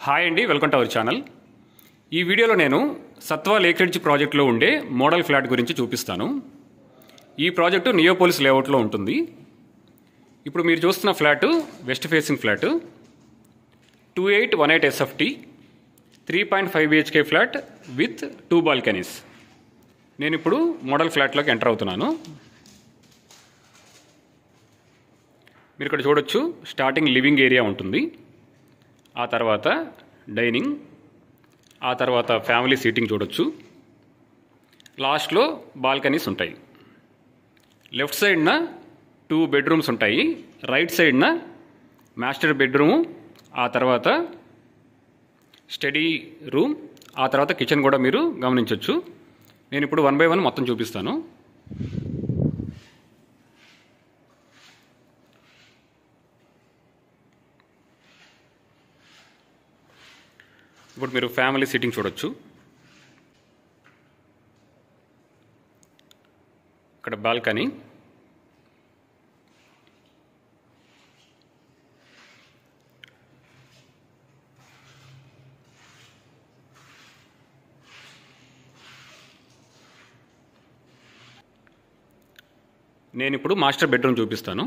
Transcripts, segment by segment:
Hi అండి, welcome to our channel. ఈ వీడియోలో నేను సత్వా లేక్ రిడ్జ్ ప్రాజెక్టులో ఉండే మోడల్ ఫ్లాట్ గురించి చూపిస్తాను. ఈ ప్రాజెక్టు నియోపోలిస్ లేఅవుట్లో ఉంటుంది. ఇప్పుడు మీరు చూస్తున్న flat west facing flat 2818 SFT 3.5 BHK flat with 2 balconies. నేను ఇప్పుడు మోడల్ ఫ్లాట్లోకి ఎంటర్ అవుతున్నాను. మీరు ఇక్కడ చూడొచ్చు, స్టార్టింగ్ లివింగ్ ఏరియా ఉంటుంది, ఆ తర్వాత డైనింగ్, ఆ తర్వాత ఫ్యామిలీ సీటింగ్ చూడొచ్చు, లాస్ట్లో బాల్కనీస్ ఉంటాయి. లెఫ్ట్ సైడ్న 2 బెడ్రూమ్స్ ఉంటాయి, రైట్ సైడ్న మాస్టర్ బెడ్రూము, ఆ తర్వాత స్టడీ రూమ్, ఆ తర్వాత కిచెన్ కూడా మీరు గమనించవచ్చు. నేను ఇప్పుడు 1 by 1 మొత్తం చూపిస్తాను. ఇప్పుడు మీరు ఫ్యామిలీ సీటింగ్ చూడొచ్చు. ఇక్కడ బాల్కనీ, నేను ఇప్పుడు మాస్టర్ బెడ్రూమ్ చూపిస్తాను.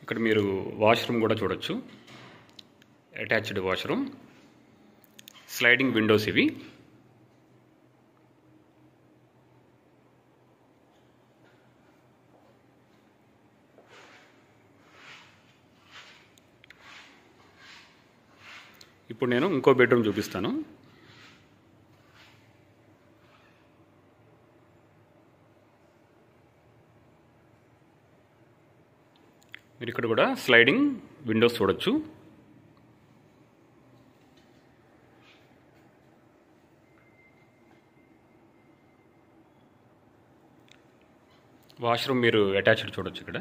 ఇక్కడ మీరు వాష్రూమ్ కూడా చూడొచ్చు, అటాచ్డ్ వాష్రూమ్, స్లైడింగ్ విండోస్ ఇవి. ఇప్పుడు నేను ఇంకో బెడ్రూమ్ చూపిస్తాను. మీరు ఇక్కడ కూడా స్లైడింగ్ విండోస్ చూడొచ్చు. వాష్రూమ్ మీరు అటాచ్డ్ చూడొచ్చు. ఇక్కడ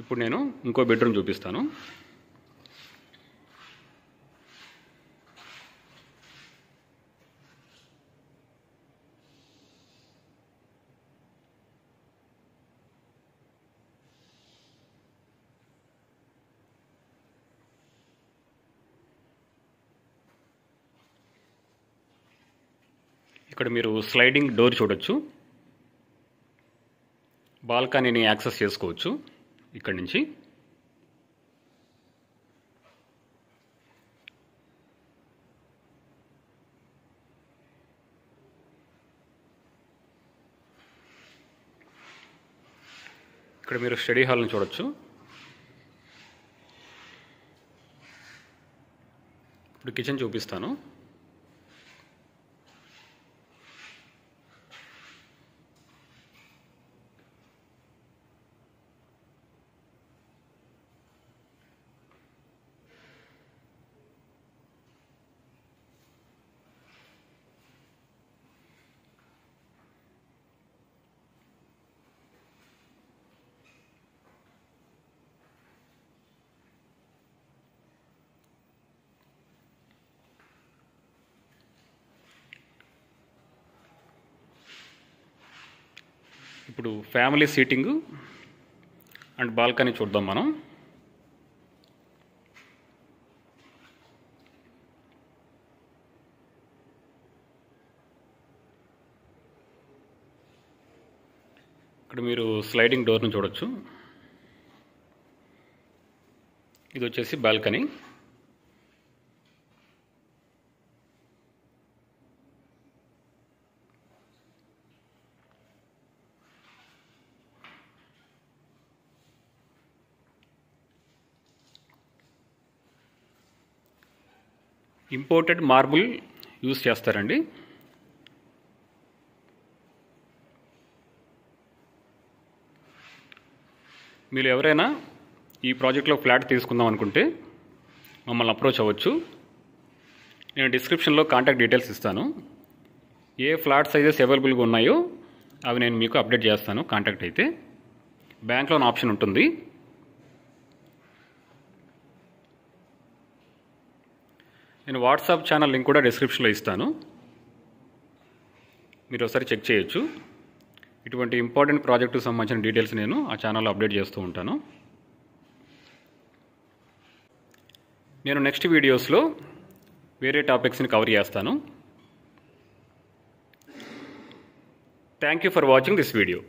ఇప్పుడు నేను ఇంకో బెడ్రూమ్ చూపిస్తాను. ఇక్కడ మీరు స్లైడింగ్ డోర్ చూడొచ్చు, బాల్కనీని యాక్సెస్ చేసుకోవచ్చు ఇక్కడి నుంచి. ఇక్కడ మీరు స్టడీ హాల్ని చూడొచ్చు. ఇప్పుడు కిచెన్ చూపిస్తాను. ఇప్పుడు ఫ్యామిలీ సీటింగు అండ్ బాల్కనీ చూద్దాం మనం. ఇక్కడ మీరు స్లైడింగ్ డోర్ని చూడొచ్చు. ఇది వచ్చేసి బాల్కనీ. ఇంపోర్టెడ్ మార్బుల్ యూజ్ చేస్తారండి. మీరు ఎవరైనా ఈ ప్రాజెక్ట్లో ఫ్లాట్ తీసుకుందాం అనుకుంటే మమ్మల్ని అప్రోచ్ అవ్వచ్చు. నేను డిస్క్రిప్షన్లో కాంటాక్ట్ డీటెయిల్స్ ఇస్తాను. ఏ ఫ్లాట్ సైజెస్ అవైలబుల్గా ఉన్నాయో అవి నేను మీకు అప్డేట్ చేస్తాను. కాంటాక్ట్ అయితే బ్యాంక్ లోన్ ఆప్షన్ ఉంటుంది. నేను వాట్సాప్ ఛానల్ లింక్ కూడా డిస్క్రిప్షన్లో ఇస్తాను, మీరు ఒకసారి చెక్ చేయొచ్చు. ఇటువంటి ఇంపార్టెంట్ ప్రాజెక్టుకు సంబంధించిన డీటెయిల్స్ నేను ఆ ఛానల్లో అప్డేట్ చేస్తూ ఉంటాను. నేను నెక్స్ట్ వీడియోస్లో వేరే టాపిక్స్ని కవర్ చేస్తాను. Thank you for watching this video.